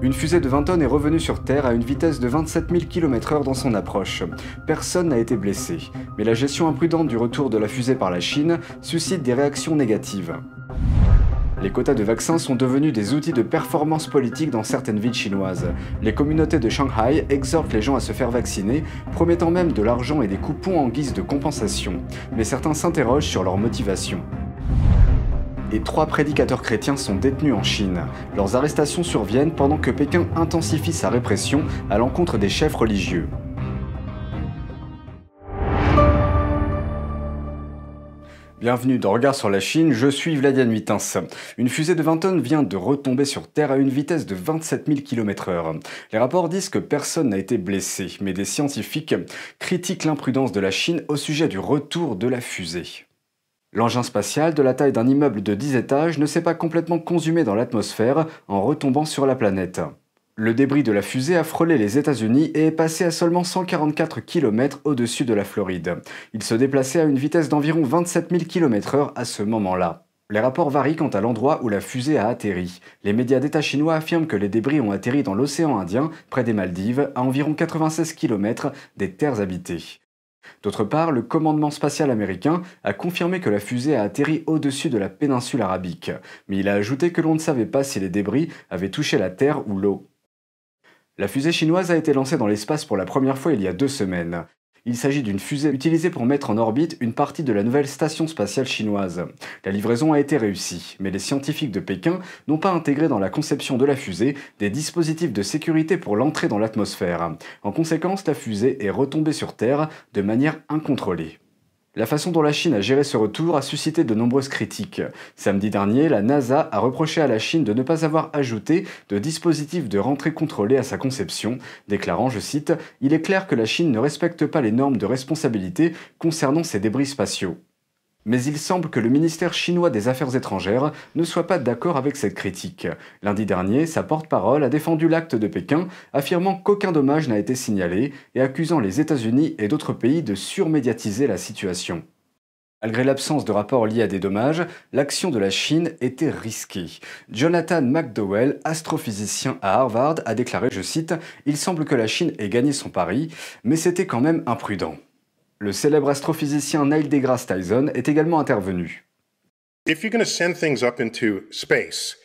Une fusée de 20 tonnes est revenue sur Terre à une vitesse de 27 000 km/h dans son approche. Personne n'a été blessé, mais la gestion imprudente du retour de la fusée par la Chine suscite des réactions négatives. Les quotas de vaccins sont devenus des outils de performance politique dans certaines villes chinoises. Les communautés de Shanghai exhortent les gens à se faire vacciner, promettant même de l'argent et des coupons en guise de compensation. Mais certains s'interrogent sur leur motivation. Et 3 prédicateurs chrétiens sont détenus en Chine. Leurs arrestations surviennent pendant que Pékin intensifie sa répression à l'encontre des chefs religieux. Bienvenue dans Regard sur la Chine, je suis Vladian Huitens. Une fusée de 20 tonnes vient de retomber sur Terre à une vitesse de 27 000 km/h. Les rapports disent que personne n'a été blessé, mais des scientifiques critiquent l'imprudence de la Chine au sujet du retour de la fusée. L'engin spatial, de la taille d'un immeuble de 10 étages, ne s'est pas complètement consumé dans l'atmosphère en retombant sur la planète. Le débris de la fusée a frôlé les États-Unis et est passé à seulement 144 km au-dessus de la Floride. Il se déplaçait à une vitesse d'environ 27 000 km/h à ce moment-là. Les rapports varient quant à l'endroit où la fusée a atterri. Les médias d'État chinois affirment que les débris ont atterri dans l'océan Indien, près des Maldives, à environ 96 km des terres habitées. D'autre part, le commandement spatial américain a confirmé que la fusée a atterri au-dessus de la péninsule arabique, mais il a ajouté que l'on ne savait pas si les débris avaient touché la terre ou l'eau. La fusée chinoise a été lancée dans l'espace pour la première fois il y a 2 semaines. Il s'agit d'une fusée utilisée pour mettre en orbite une partie de la nouvelle station spatiale chinoise. La livraison a été réussie, mais les scientifiques de Pékin n'ont pas intégré dans la conception de la fusée des dispositifs de sécurité pour l'entrée dans l'atmosphère. En conséquence, la fusée est retombée sur Terre de manière incontrôlée. La façon dont la Chine a géré ce retour a suscité de nombreuses critiques. Samedi dernier, la NASA a reproché à la Chine de ne pas avoir ajouté de dispositif de rentrée contrôlée à sa conception, déclarant, je cite, « Il est clair que la Chine ne respecte pas les normes de responsabilité concernant ces débris spatiaux ». Mais il semble que le ministère chinois des Affaires étrangères ne soit pas d'accord avec cette critique. Lundi dernier, sa porte-parole a défendu l'acte de Pékin, affirmant qu'aucun dommage n'a été signalé et accusant les États-Unis et d'autres pays de surmédiatiser la situation. Malgré l'absence de rapports liés à des dommages, l'action de la Chine était risquée. Jonathan McDowell, astrophysicien à Harvard, a déclaré, je cite, « Il semble que la Chine ait gagné son pari, mais c'était quand même imprudent ». Le célèbre astrophysicien Neil deGrasse Tyson est également intervenu. If you're going to send things up into space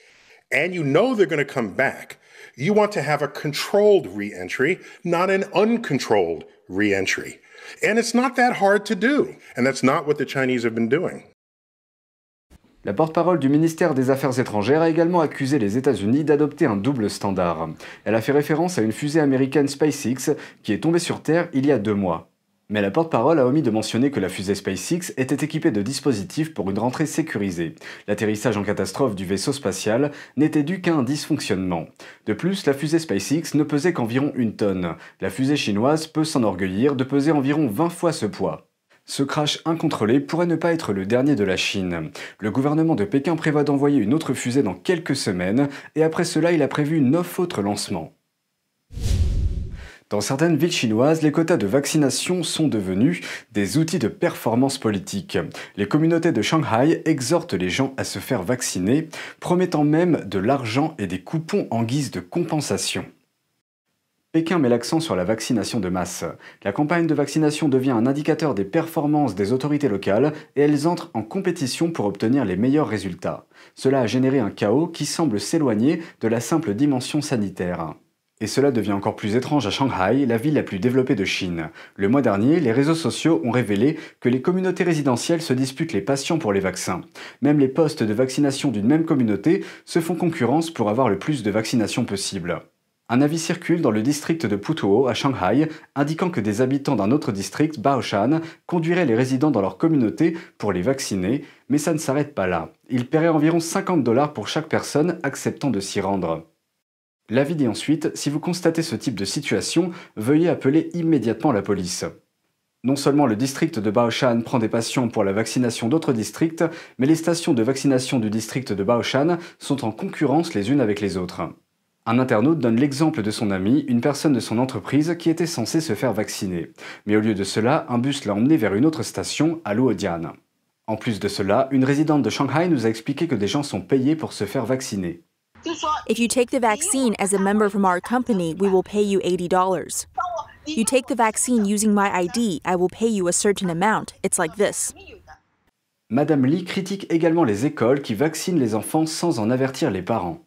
and you know they're going to come back, you want to have a controlled re-entry, not an uncontrolled re-entry. And it's not that hard to do. And that's not what the Chinese have been doing. La porte-parole du ministère des Affaires étrangères a également accusé les États-Unis d'adopter un double standard. Elle a fait référence à une fusée américaine SpaceX qui est tombée sur Terre il y a 2 mois. Mais la porte-parole a omis de mentionner que la fusée SpaceX était équipée de dispositifs pour une rentrée sécurisée. L'atterrissage en catastrophe du vaisseau spatial n'était dû qu'à un dysfonctionnement. De plus, la fusée SpaceX ne pesait qu'environ 1 tonne. La fusée chinoise peut s'enorgueillir de peser environ 20 fois ce poids. Ce crash incontrôlé pourrait ne pas être le dernier de la Chine. Le gouvernement de Pékin prévoit d'envoyer une autre fusée dans quelques semaines, et après cela, il a prévu 9 autres lancements. Dans certaines villes chinoises, les quotas de vaccination sont devenus des outils de performance politique. Les communautés de Shanghai exhortent les gens à se faire vacciner, promettant même de l'argent et des coupons en guise de compensation. Pékin met l'accent sur la vaccination de masse. La campagne de vaccination devient un indicateur des performances des autorités locales et elles entrent en compétition pour obtenir les meilleurs résultats. Cela a généré un chaos qui semble s'éloigner de la simple dimension sanitaire. Et cela devient encore plus étrange à Shanghai, la ville la plus développée de Chine. Le mois dernier, les réseaux sociaux ont révélé que les communautés résidentielles se disputent les patients pour les vaccins. Même les postes de vaccination d'une même communauté se font concurrence pour avoir le plus de vaccinations possible. Un avis circule dans le district de Putuo, à Shanghai, indiquant que des habitants d'un autre district, Baoshan, conduiraient les résidents dans leur communauté pour les vacciner, mais ça ne s'arrête pas là. Ils paieraient environ 50 $ pour chaque personne acceptant de s'y rendre. L'avis dit ensuite, si vous constatez ce type de situation, veuillez appeler immédiatement la police. Non seulement le district de Baoshan prend des patients pour la vaccination d'autres districts, mais les stations de vaccination du district de Baoshan sont en concurrence les unes avec les autres. Un internaute donne l'exemple de son ami, une personne de son entreprise qui était censée se faire vacciner. Mais au lieu de cela, un bus l'a emmené vers une autre station, à Luodian. En plus de cela, une résidente de Shanghai nous a expliqué que des gens sont payés pour se faire vacciner. If you take the vaccine as a member from our company, we will pay you $80. You take the vaccine using my ID, I will pay you a certain amount. It's like this. Madame Lee critique également les écoles qui vaccinent les enfants sans en avertir les parents.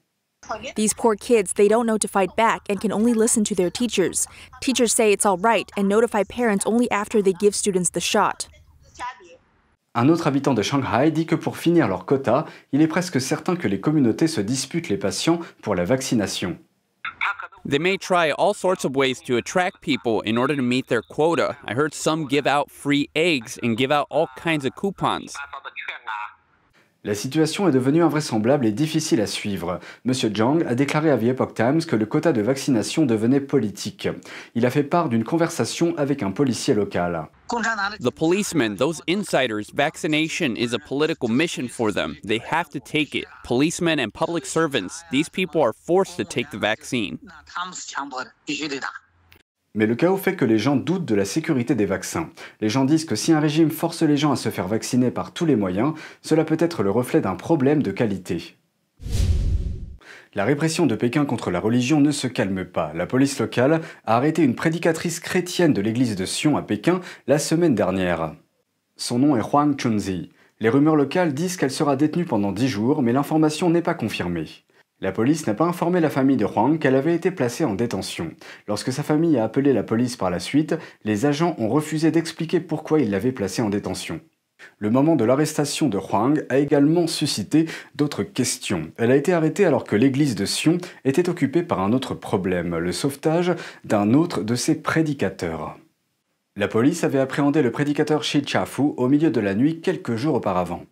These poor kids, they don't know to fight back and can only listen to their teachers. Teachers say it's all right and notify parents only after they give students the shot. Un autre habitant de Shanghai dit que pour finir leur quota, il est presque certain que les communautés se disputent les patients pour la vaccination. They may try all sorts of ways to attract people in order to meet their quota. I heard some give out free eggs and give out all kinds of coupons. La situation est devenue invraisemblable et difficile à suivre. Monsieur Zhang a déclaré à The Epoch Times que le quota de vaccination devenait politique. Il a fait part d'une conversation avec un policier local. The policemen, those insiders, vaccination is a political mission for them. They have to take it. Policemen and public servants, these people are forced to take the vaccine. Mais le chaos fait que les gens doutent de la sécurité des vaccins. Les gens disent que si un régime force les gens à se faire vacciner par tous les moyens, cela peut être le reflet d'un problème de qualité. La répression de Pékin contre la religion ne se calme pas. La police locale a arrêté une prédicatrice chrétienne de l'église de Sion à Pékin la semaine dernière. Son nom est Huang Chunzi. Les rumeurs locales disent qu'elle sera détenue pendant 10 jours, mais l'information n'est pas confirmée. La police n'a pas informé la famille de Huang qu'elle avait été placée en détention. Lorsque sa famille a appelé la police par la suite, les agents ont refusé d'expliquer pourquoi ils l'avaient placée en détention. Le moment de l'arrestation de Huang a également suscité d'autres questions. Elle a été arrêtée alors que l'église de Sion était occupée par un autre problème, le sauvetage d'un autre de ses prédicateurs. La police avait appréhendé le prédicateur Shi Chafu au milieu de la nuit quelques jours auparavant.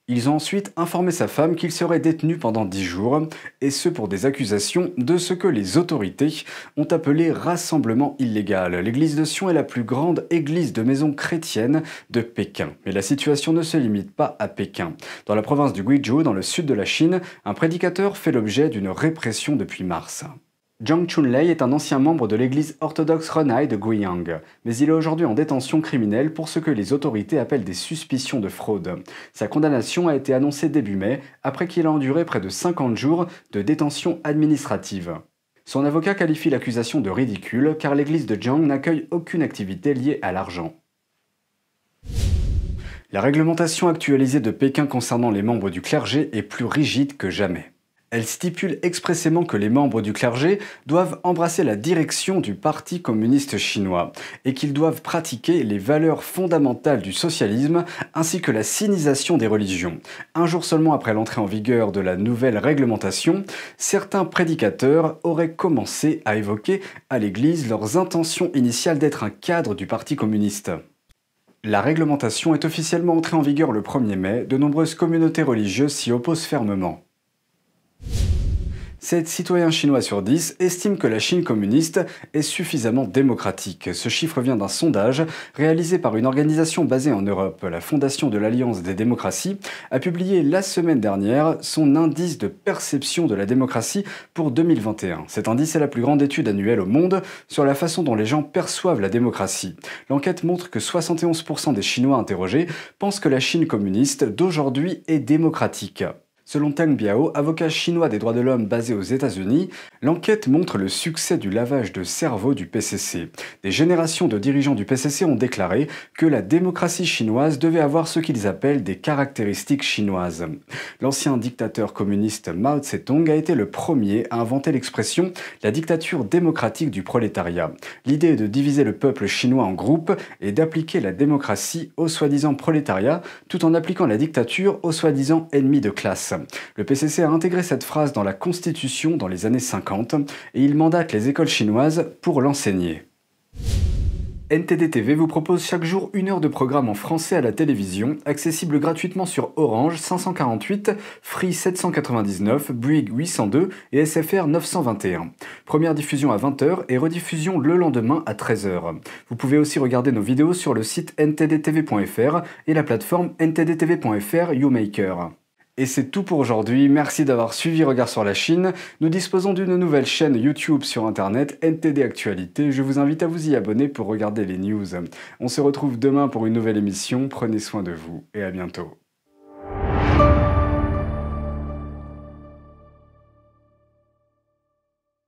Ils ont ensuite informé sa femme qu'il serait détenu pendant 10 jours, et ce pour des accusations de ce que les autorités ont appelé rassemblement illégal. L'église de Sion est la plus grande église de maison chrétienne de Pékin. Mais la situation ne se limite pas à Pékin. Dans la province du Guizhou, dans le sud de la Chine, un prédicateur fait l'objet d'une répression depuis mars. Zhang Chunlei est un ancien membre de l'église orthodoxe Renai de Guiyang, mais il est aujourd'hui en détention criminelle pour ce que les autorités appellent des suspicions de fraude. Sa condamnation a été annoncée début mai, après qu'il a enduré près de 50 jours de détention administrative. Son avocat qualifie l'accusation de ridicule, car l'église de Zhang n'accueille aucune activité liée à l'argent. La réglementation actualisée de Pékin concernant les membres du clergé est plus rigide que jamais. Elle stipule expressément que les membres du clergé doivent embrasser la direction du Parti communiste chinois et qu'ils doivent pratiquer les valeurs fondamentales du socialisme ainsi que la sinisation des religions. Un jour seulement après l'entrée en vigueur de la nouvelle réglementation, certains prédicateurs auraient commencé à évoquer à l'Église leurs intentions initiales d'être un cadre du Parti communiste. La réglementation est officiellement entrée en vigueur le 1er mai, de nombreuses communautés religieuses s'y opposent fermement. 7 citoyens chinois sur 10 estiment que la Chine communiste est suffisamment démocratique. Ce chiffre vient d'un sondage réalisé par une organisation basée en Europe. La Fondation de l'Alliance des démocraties a publié la semaine dernière son indice de perception de la démocratie pour 2021. Cet indice est la plus grande étude annuelle au monde sur la façon dont les gens perçoivent la démocratie. L'enquête montre que 71% des Chinois interrogés pensent que la Chine communiste d'aujourd'hui est démocratique. Selon Tang Biao, avocat chinois des droits de l'homme basé aux États-Unis, l'enquête montre le succès du lavage de cerveau du PCC. Des générations de dirigeants du PCC ont déclaré que la démocratie chinoise devait avoir ce qu'ils appellent des caractéristiques chinoises. L'ancien dictateur communiste Mao Tse-tung a été le premier à inventer l'expression « la dictature démocratique du prolétariat ». L'idée est de diviser le peuple chinois en groupes et d'appliquer la démocratie au soi-disant prolétariat tout en appliquant la dictature aux soi-disant ennemis de classe. Le PCC a intégré cette phrase dans la Constitution dans les années 50 et il mandate les écoles chinoises pour l'enseigner. NTD TV vous propose chaque jour 1 heure de programme en français à la télévision, accessible gratuitement sur Orange 548, Free 799, Bouygues 802 et SFR 921. Première diffusion à 20h et rediffusion le lendemain à 13h. Vous pouvez aussi regarder nos vidéos sur le site ntdtv.fr et la plateforme ntdtv.fr YouMaker. Et c'est tout pour aujourd'hui, merci d'avoir suivi Regard sur la Chine. Nous disposons d'une nouvelle chaîne YouTube sur internet, NTD Actualité. Je vous invite à vous y abonner pour regarder les news. On se retrouve demain pour une nouvelle émission, prenez soin de vous et à bientôt.